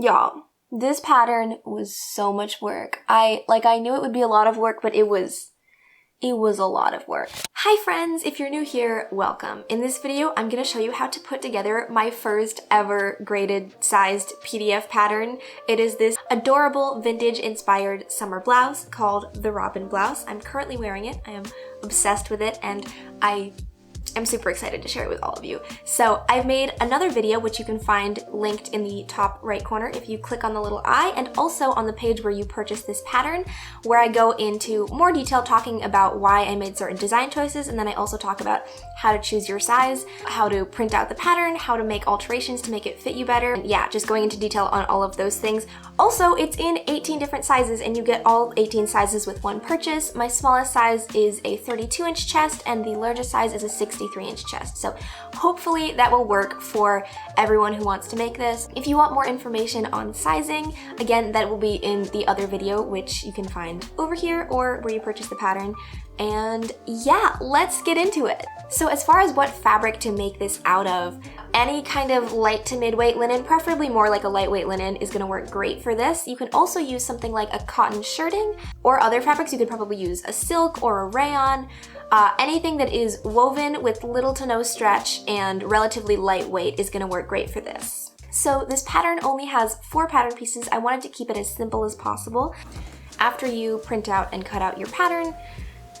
Y'all, this pattern was so much work. I knew it would be a lot of work, but it was a lot of work. Hi friends, if you're new here, welcome. In this video, I'm gonna show you how to put together my first ever graded sized PDF pattern. It is this adorable vintage inspired summer blouse called the Robin Blouse. I'm currently wearing it. I am obsessed with it and I'm super excited to share it with all of you. So I've made another video, which you can find linked in the top right corner if you click on the little eye, and also on the page where you purchase this pattern, where I go into more detail talking about why I made certain design choices, and then I also talk about how to choose your size, how to print out the pattern, how to make alterations to make it fit you better. And yeah, just going into detail on all of those things. Also, it's in 18 different sizes and you get all 18 sizes with one purchase. My smallest size is a 32-inch chest and the largest size is a 63-inch chest. So hopefully that will work for everyone who wants to make this. If you want more information on sizing, again, that will be in the other video, which you can find over here or where you purchase the pattern. And yeah, let's get into it. So as far as what fabric to make this out of, any kind of light to mid-weight linen, preferably more like a lightweight linen, is gonna work great for this. You can also use something like a cotton shirting or other fabrics. You could probably use a silk or a rayon. Anything that is woven with little to no stretch and relatively lightweight is gonna work great for this. So this pattern only has 4 pattern pieces. I wanted to keep it as simple as possible. After you print out and cut out your pattern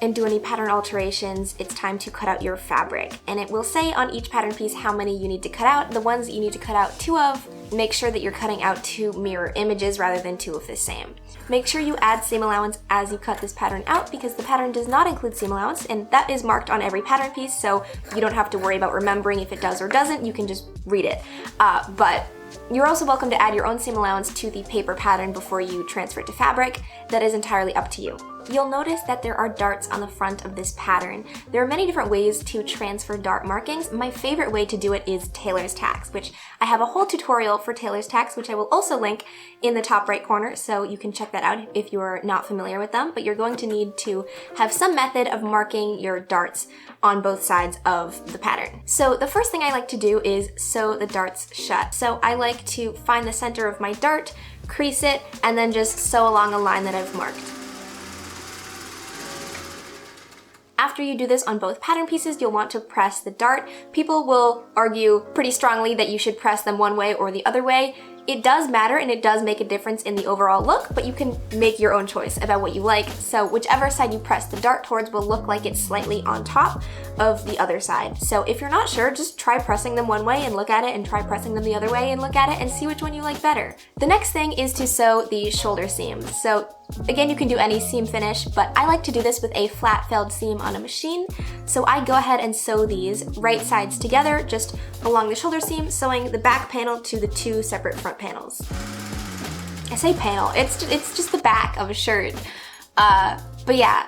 and do any pattern alterations, it's time to cut out your fabric. And it will say on each pattern piece how many you need to cut out. The ones that you need to cut out 2 of, make sure that you're cutting out 2 mirror images rather than 2 of the same. Make sure you add seam allowance as you cut this pattern out because the pattern does not include seam allowance, and that is marked on every pattern piece, so you don't have to worry about remembering if it does or doesn't. You can just read it. But you're also welcome to add your own seam allowance to the paper pattern before you transfer it to fabric. That is entirely up to you. You'll notice that there are darts on the front of this pattern. There are many different ways to transfer dart markings. My favorite way to do it is tailor's tacks, which I have a whole tutorial for tailor's tacks, which I will also link in the top right corner, so you can check that out if you're not familiar with them. But you're going to need to have some method of marking your darts on both sides of the pattern. So the first thing I like to do is sew the darts shut. So I like to find the center of my dart, crease it, and then just sew along a line that I've marked. After you do this on both pattern pieces, you'll want to press the dart. People will argue pretty strongly that you should press them one way or the other way. It does matter and it does make a difference in the overall look, but you can make your own choice about what you like. So whichever side you press the dart towards will look like it's slightly on top of the other side. So if you're not sure, just try pressing them one way and look at it, and try pressing them the other way and look at it, and see which one you like better. The next thing is to sew the shoulder seam. So again, you can do any seam finish, but I like to do this with a flat felled seam on a machine. So I go ahead and sew these right sides together, just along the shoulder seam, sewing the back panel to the 2 separate front panels. I say panel, it's just the back of a shirt. But yeah,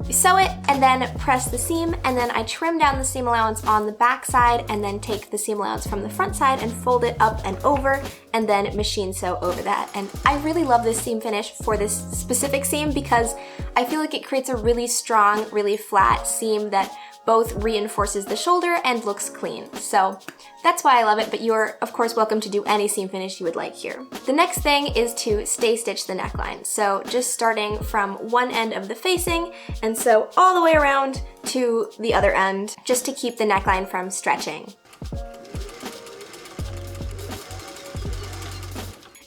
you sew it and then press the seam, and then I trim down the seam allowance on the back side and then take the seam allowance from the front side and fold it up and over and then machine sew over that. And I really love this seam finish for this specific seam because I feel like it creates a really strong, really flat seam that both reinforces the shoulder and looks clean. So that's why I love it, but you're of course welcome to do any seam finish you would like here. The next thing is to stay stitch the neckline. So just starting from one end of the facing and sew all the way around to the other end, just to keep the neckline from stretching.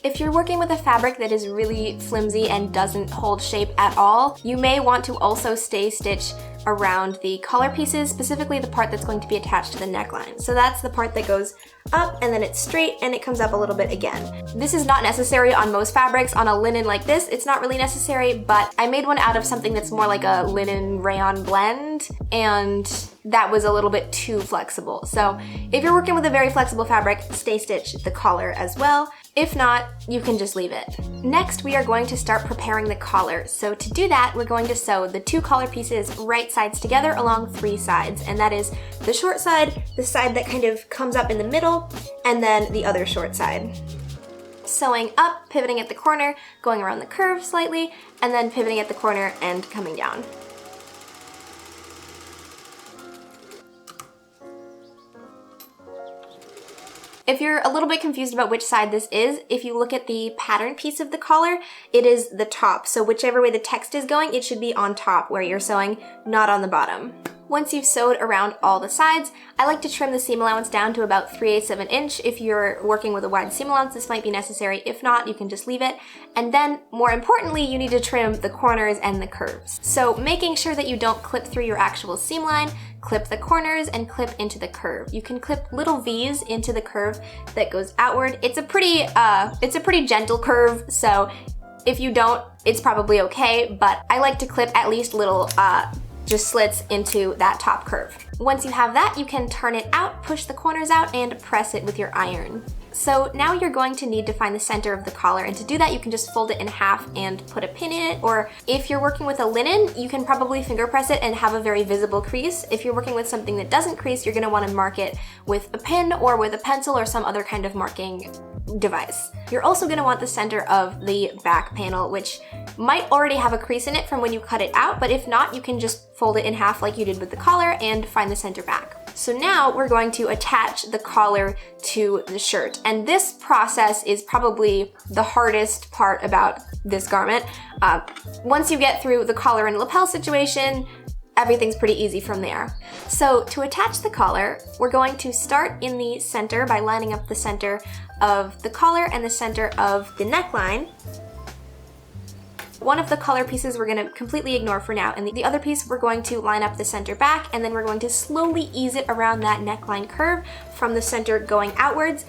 If you're working with a fabric that is really flimsy and doesn't hold shape at all, you may want to also stay stitch around the collar pieces, specifically the part that's going to be attached to the neckline. So that's the part that goes up and then it's straight and it comes up a little bit again. This is not necessary on most fabrics. On a linen like this, it's not really necessary, but I made one out of something that's more like a linen rayon blend, and that was a little bit too flexible. So if you're working with a very flexible fabric, stay stitch the collar as well. If not, you can just leave it. Next, we are going to start preparing the collar. So to do that, we're going to sew the 2 collar pieces right sides together along 3 sides. And that is the short side, the side that kind of comes up in the middle, and then the other short side. Sewing up, pivoting at the corner, going around the curve slightly, and then pivoting at the corner and coming down. If you're a little bit confused about which side this is, if you look at the pattern piece of the collar, it is the top. So whichever way the text is going, it should be on top where you're sewing, not on the bottom. Once you've sewed around all the sides, I like to trim the seam allowance down to about 3/8 of an inch. If you're working with a wide seam allowance, this might be necessary. If not, you can just leave it. And then, more importantly, you need to trim the corners and the curves. So making sure that you don't clip through your actual seam line, clip the corners and clip into the curve. You can clip little V's into the curve that goes outward. It's a pretty gentle curve, so if you don't, it's probably okay, but I like to clip at least little just slits into that top curve. Once you have that, you can turn it out, push the corners out, and press it with your iron. So now you're going to need to find the center of the collar, and to do that you can just fold it in half and put a pin in it, or if you're working with a linen, you can probably finger press it and have a very visible crease. If you're working with something that doesn't crease, you're going to want to mark it with a pin or with a pencil or some other kind of marking device. You're also going to want the center of the back panel, which might already have a crease in it from when you cut it out, but if not, you can just fold it in half like you did with the collar and find the center back. So now we're going to attach the collar to the shirt, and this process is probably the hardest part about this garment. Once you get through the collar and lapel situation, everything's pretty easy from there. So to attach the collar, we're going to start in the center by lining up the center of the collar and the center of the neckline. One of the collar pieces we're going to completely ignore for now, and the other piece we're going to line up the center back, and then we're going to slowly ease it around that neckline curve from the center going outwards,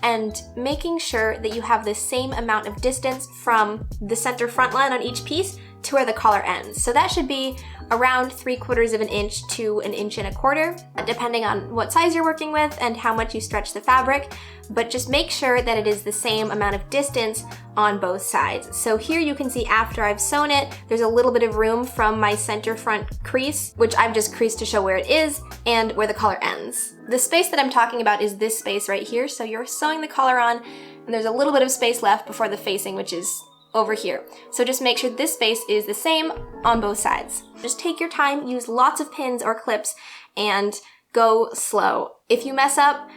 and making sure that you have the same amount of distance from the center front line on each piece to where the collar ends. So that should be around 3/4 of an inch to 1 1/4 inches, depending on what size you're working with and how much you stretch the fabric, but just make sure that it is the same amount of distance on both sides. So here you can see after I've sewn it, there's a little bit of room from my center front crease, which I've just creased to show where it is and where the collar ends. The space that I'm talking about is this space right here. So you're sewing the collar on and there's a little bit of space left before the facing, which is over here. So just make sure this space is the same on both sides. Just take your time, use lots of pins or clips, and go slow. If you mess up,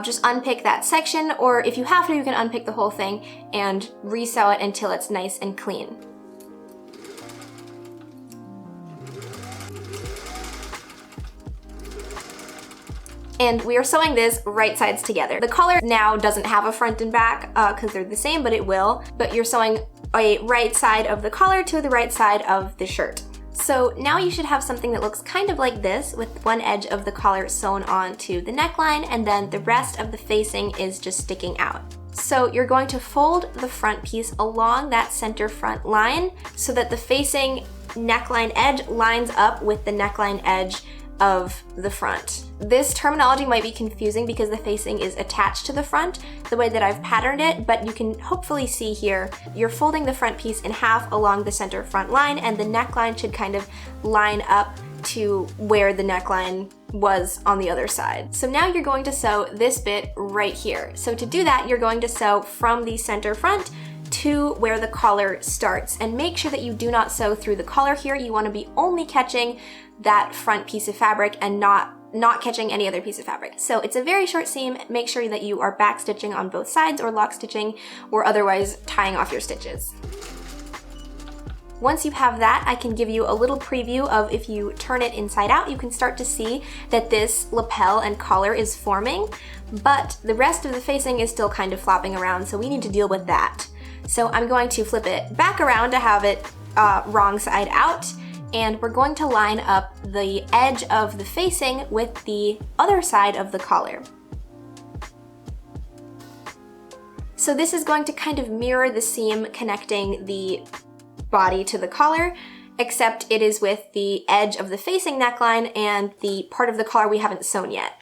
just unpick that section, or if you have to, you can unpick the whole thing and resew it until it's nice and clean. And we are sewing this right sides together. The collar now doesn't have a front and back because they're the same, but it will. But you're sewing a right side of the collar to the right side of the shirt. So now you should have something that looks kind of like this, with one edge of the collar sewn onto the neckline, and then the rest of the facing is just sticking out. So you're going to fold the front piece along that center front line so that the facing neckline edge lines up with the neckline edge of the front. This terminology might be confusing because the facing is attached to the front the way that I've patterned it, but you can hopefully see here, you're folding the front piece in half along the center front line, and the neckline should kind of line up to where the neckline was on the other side. So now you're going to sew this bit right here. So to do that, you're going to sew from the center front to where the collar starts, and make sure that you do not sew through the collar here. You want to be only catching that front piece of fabric and not catching any other piece of fabric. So it's a very short seam. Make sure that you are back stitching on both sides, or lock stitching, or otherwise tying off your stitches. Once you have that, I can give you a little preview of, if you turn it inside out, you can start to see that this lapel and collar is forming, but the rest of the facing is still kind of flopping around, so we need to deal with that. So I'm going to flip it back around to have it wrong side out, and we're going to line up the edge of the facing with the other side of the collar. So this is going to kind of mirror the seam connecting the body to the collar, except it is with the edge of the facing neckline and the part of the collar we haven't sewn yet.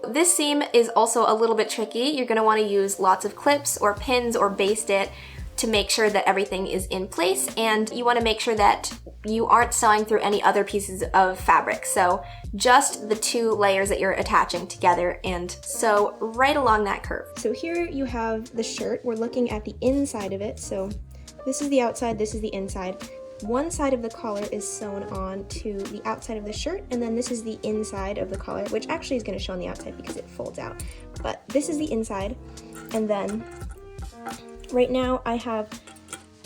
This seam is also a little bit tricky. You're going to want to use lots of clips or pins or baste it to make sure that everything is in place, and you want to make sure that you aren't sewing through any other pieces of fabric. So just the two layers that you're attaching together, and sew right along that curve. So here you have the shirt. We're looking at the inside of it, so this is the outside, this is the inside. One side of the collar is sewn on to the outside of the shirt, and then this is the inside of the collar, which actually is going to show on the outside because it folds out. But this is the inside, and then right now I have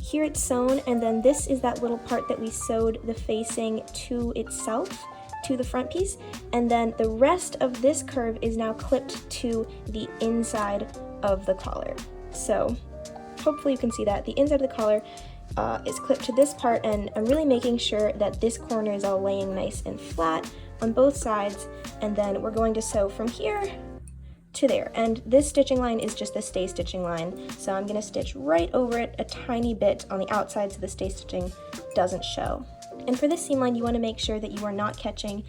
here it's sewn, and then this is that little part that we sewed the facing to itself, to the front piece, and then the rest of this curve is now clipped to the inside of the collar. So hopefully you can see that. The inside of the collar is clipped to this part, and I'm really making sure that this corner is all laying nice and flat on both sides, and then we're going to sew from here to there. And this stitching line is just the stay stitching line, so I'm going to stitch right over it a tiny bit on the outside so the stay stitching doesn't show. And for this seam line, you want to make sure that you are not catching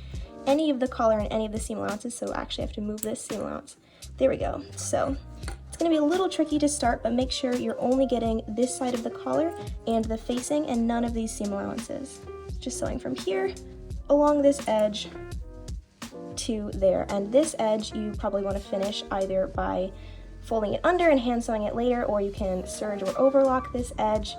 any of the collar and any of the seam allowances, so actually I have to move this seam allowance. There we go. So it's going to be a little tricky to start, but make sure you're only getting this side of the collar and the facing and none of these seam allowances. Just sewing from here along this edge to there. And this edge you probably want to finish either by folding it under and hand sewing it later, or you can serge or overlock this edge.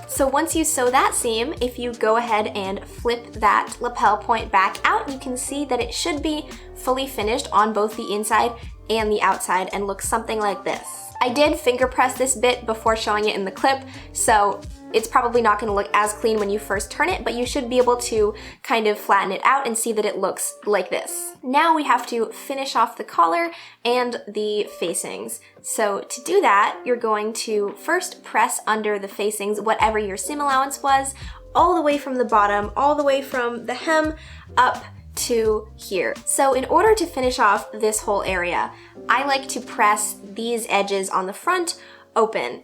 So once you sew that seam, if you go ahead and flip that lapel point back out, you can see that it should be fully finished on both the inside and the outside and looks something like this. I did finger press this bit before showing it in the clip, so it's probably not going to look as clean when you first turn it, but you should be able to kind of flatten it out and see that it looks like this. Now we have to finish off the collar and the facings. So to do that, you're going to first press under the facings, whatever your seam allowance was, all the way from the bottom, all the way from the hem up to here. So in order to finish off this whole area, I like to press these edges on the front open.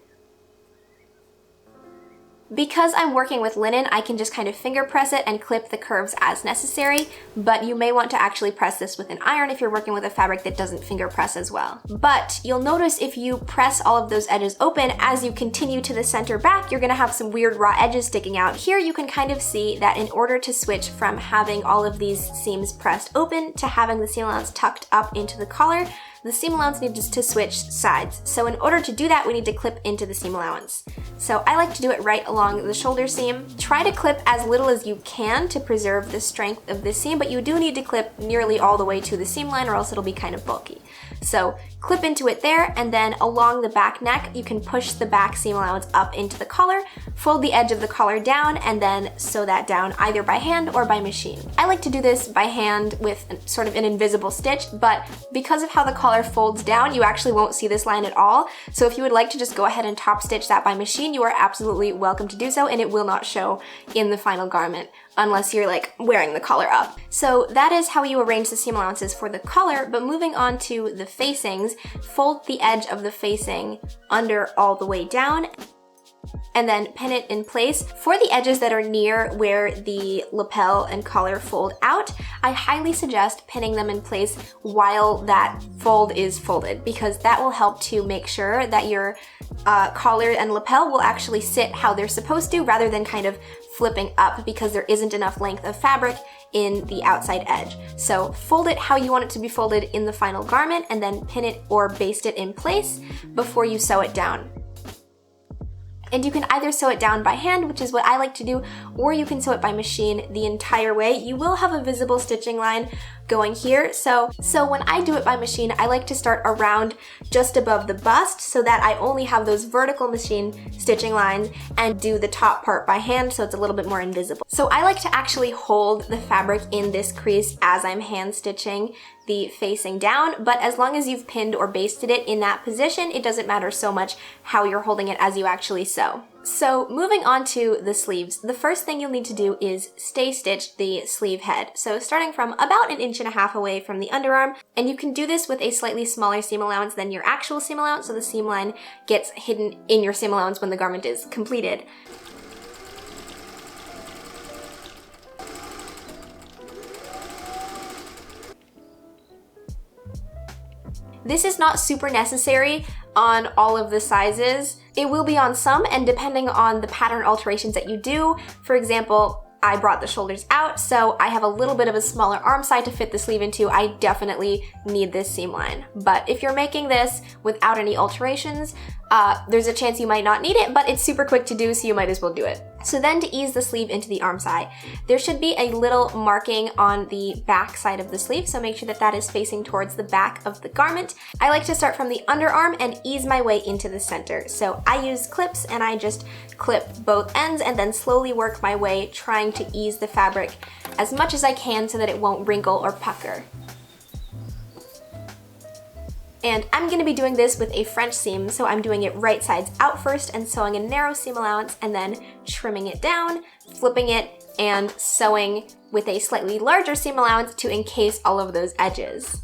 Because I'm working with linen, I can just kind of finger press it and clip the curves as necessary, but you may want to actually press this with an iron if you're working with a fabric that doesn't finger press as well. But you'll notice if you press all of those edges open, as you continue to the center back, you're gonna have some weird raw edges sticking out. Here you can kind of see that in order to switch from having all of these seams pressed open to having the seam allowance tucked up into the collar, the seam allowance needs to switch sides. So in order to do that, we need to clip into the seam allowance. So I like to do it right along the shoulder seam. Try to clip as little as you can to preserve the strength of the seam, but you do need to clip nearly all the way to the seam line or else it'll be kind of bulky. So clip into it there, and then along the back neck, you can push the back seam allowance up into the collar, fold the edge of the collar down, and then sew that down either by hand or by machine. I like to do this by hand with sort of an invisible stitch, but because of how the collar folds down, you actually won't see this line at all. So if you would like to just go ahead and top stitch that by machine, you are absolutely welcome to do so, and it will not show in the final garment unless you're like wearing the collar up. So that is how you arrange the seam allowances for the collar, but moving on to the facings, fold the edge of the facing under all the way down and then pin it in place. For the edges that are near where the lapel and collar fold out, I highly suggest pinning them in place while that fold is folded, because that will help to make sure that your collar and lapel will actually sit how they're supposed to, rather than kind of flipping up because there isn't enough length of fabric in the outside edge. So fold it how you want it to be folded in the final garment, and then pin it or baste it in place before you sew it down. And you can either sew it down by hand, which is what I like to do, or you can sew it by machine the entire way. You will have a visible stitching line going here. So when I do it by machine, I like to start around just above the bust so that I only have those vertical machine stitching lines, and do the top part by hand so it's a little bit more invisible. So I like to actually hold the fabric in this crease as I'm hand stitching the facing down, but as long as you've pinned or basted it in that position, it doesn't matter so much how you're holding it as you actually sew. So moving on to the sleeves, the first thing you'll need to do is stay stitch the sleeve head. So starting from about 1.5 inches away from the underarm, and you can do this with a slightly smaller seam allowance than your actual seam allowance, so the seam line gets hidden in your seam allowance when the garment is completed. This is not super necessary on all of the sizes. It will be on some, and depending on the pattern alterations that you do, for example, I brought the shoulders out, so I have a little bit of a smaller arm side to fit the sleeve into. I definitely need this seam line. But if you're making this without any alterations, there's a chance you might not need it, but it's super quick to do, so you might as well do it. So then to ease the sleeve into the arm side, there should be a little marking on the back side of the sleeve, so make sure that that is facing towards the back of the garment. I like to start from the underarm and ease my way into the center. So I use clips and I just clip both ends and then slowly work my way, trying to ease the fabric as much as I can so that it won't wrinkle or pucker. And I'm going to be doing this with a French seam, so I'm doing it right sides out first and sewing a narrow seam allowance and then trimming it down, flipping it, and sewing with a slightly larger seam allowance to encase all of those edges.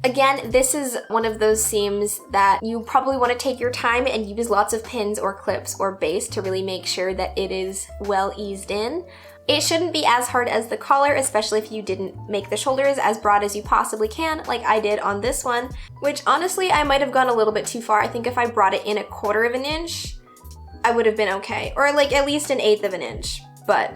Again, this is one of those seams that you probably want to take your time and use lots of pins or clips or base to really make sure that it is well eased in. It shouldn't be as hard as the collar, especially if you didn't make the shoulders as broad as you possibly can, like I did on this one, which honestly I might have gone a little bit too far. I think if I brought it in 1/4 of an inch, I would have been okay, or like at least 1/8 of an inch, but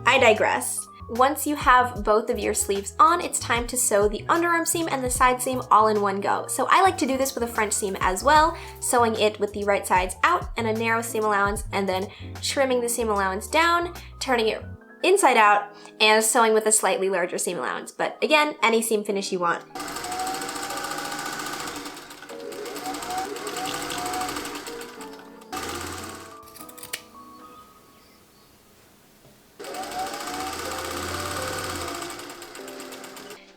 I digress. Once you have both of your sleeves on, it's time to sew the underarm seam and the side seam all in one go. So I like to do this with a French seam as well, sewing it with the right sides out and a narrow seam allowance, and then trimming the seam allowance down, turning it inside out, and sewing with a slightly larger seam allowance. But again, any seam finish you want.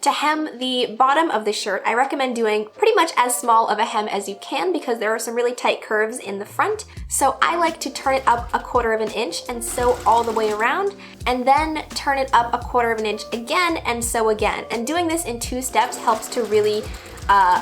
To hem the bottom of the shirt, I recommend doing pretty much as small of a hem as you can because there are some really tight curves in the front. So I like to turn it up 1/4 of an inch and sew all the way around, and then turn it up 1/4 of an inch again and sew again. And doing this in 2 steps helps to really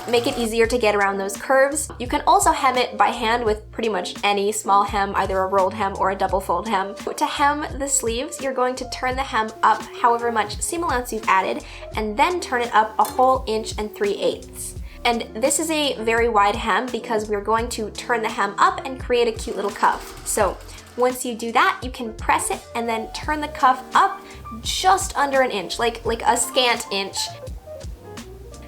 make it easier to get around those curves. You can also hem it by hand with pretty much any small hem, either a rolled hem or a double fold hem. To hem the sleeves, you're going to turn the hem up however much seam allowance you've added, and then turn it up 1/2 inch and 3/8. And this is a very wide hem because we're going to turn the hem up and create a cute little cuff. So once you do that, you can press it and then turn the cuff up just under 1 inch, like a scant inch.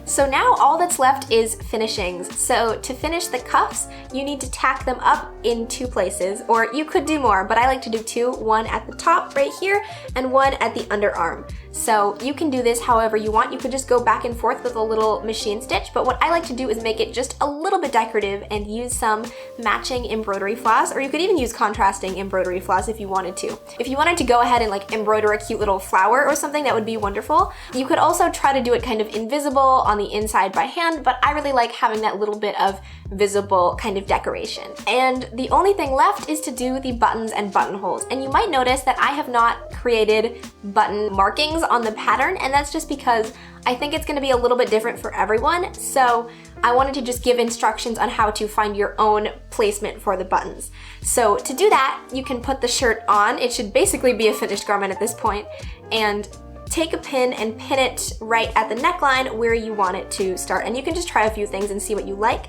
So now all that's left is finishings. So to finish the cuffs, you need to tack them up in 2 places, or you could do more, but I like to do 2, one at the top right here and one at the underarm. So you can do this however you want. You could just go back and forth with a little machine stitch, but what I like to do is make it just a little bit decorative and use some matching embroidery floss, or you could even use contrasting embroidery floss if you wanted to. If you wanted to go ahead and like embroider a cute little flower or something, that would be wonderful. You could also try to do it kind of invisible on the inside by hand, but I really like having that little bit of visible kind of decoration. And the only thing left is to do the buttons and buttonholes. And you might notice that I have not created button markings on the pattern, and that's just because I think it's going to be a little bit different for everyone. So I wanted to just give instructions on how to find your own placement for the buttons. So to do that, you can put the shirt on. It should basically be a finished garment at this point, and take a pin and pin it right at the neckline where you want it to start. And you can just try a few things and see what you like.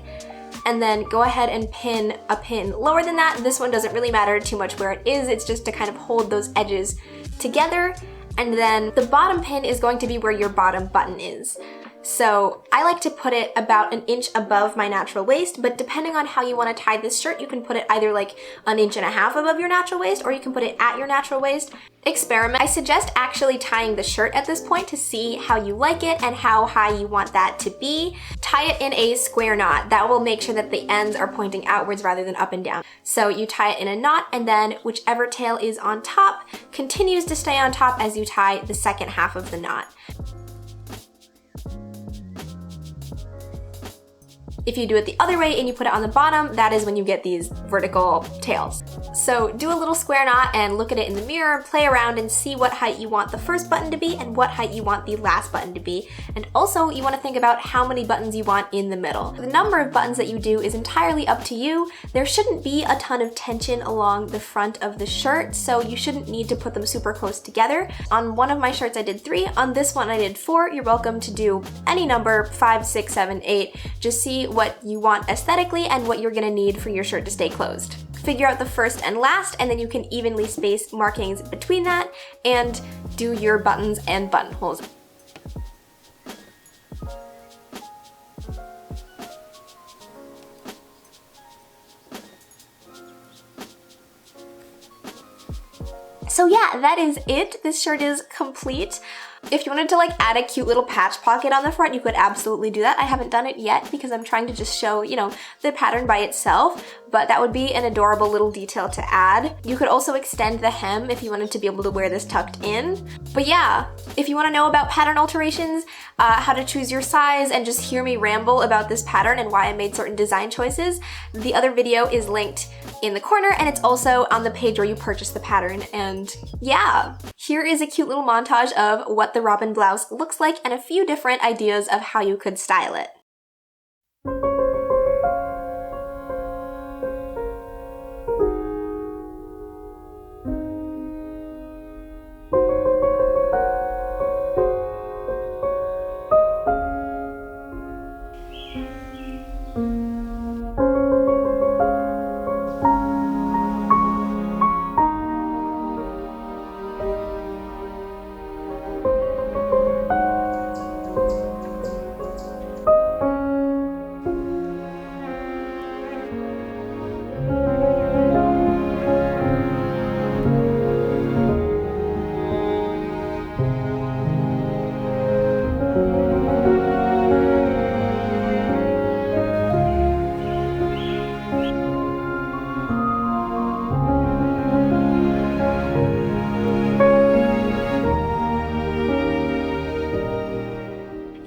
And then go ahead and pin a pin lower than that. This one doesn't really matter too much where it is. It's just to kind of hold those edges together. And then the bottom pin is going to be where your bottom button is. So I like to put it about 1 inch above my natural waist, but depending on how you want to tie this shirt, you can put it either like 1.5 inches above your natural waist, or you can put it at your natural waist. Experiment. I suggest actually tying the shirt at this point to see how you like it and how high you want that to be. Tie it in a square knot. That will make sure that the ends are pointing outwards rather than up and down. So you tie it in a knot, and then whichever tail is on top continues to stay on top as you tie the second half of the knot. If you do it the other way and you put it on the bottom, that is when you get these vertical tails. So do a little square knot and look at it in the mirror, play around and see what height you want the first button to be and what height you want the last button to be. And also you want to think about how many buttons you want in the middle. The number of buttons that you do is entirely up to you. There shouldn't be a ton of tension along the front of the shirt, so you shouldn't need to put them super close together. On one of my shirts I did 3, on this one I did 4. You're welcome to do any number, 5, 6, 7, 8. Just see what you want aesthetically and what you're gonna need for your shirt to stay closed. Figure out the first and last, and then you can evenly space markings between that and do your buttons and buttonholes. So yeah, that is it. This shirt is complete. If you wanted to like add a cute little patch pocket on the front, you could absolutely do that. I haven't done it yet because I'm trying to just show, you know, the pattern by itself, but that would be an adorable little detail to add. You could also extend the hem if you wanted to be able to wear this tucked in. But yeah, if you want to know about pattern alterations, how to choose your size, and just hear me ramble about this pattern and why I made certain design choices, the other video is linked in the corner, and it's also on the page where you purchase the pattern. And yeah, here is a cute little montage of what the Robin blouse looks like and a few different ideas of how you could style it.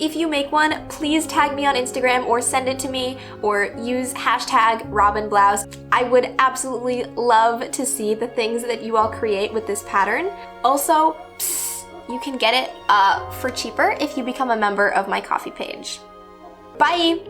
If you make one, please tag me on Instagram or send it to me or use hashtag Robin Blouse. I would absolutely love to see the things that you all create with this pattern. Also, you can get it for cheaper if you become a member of my Ko-fi page. Bye!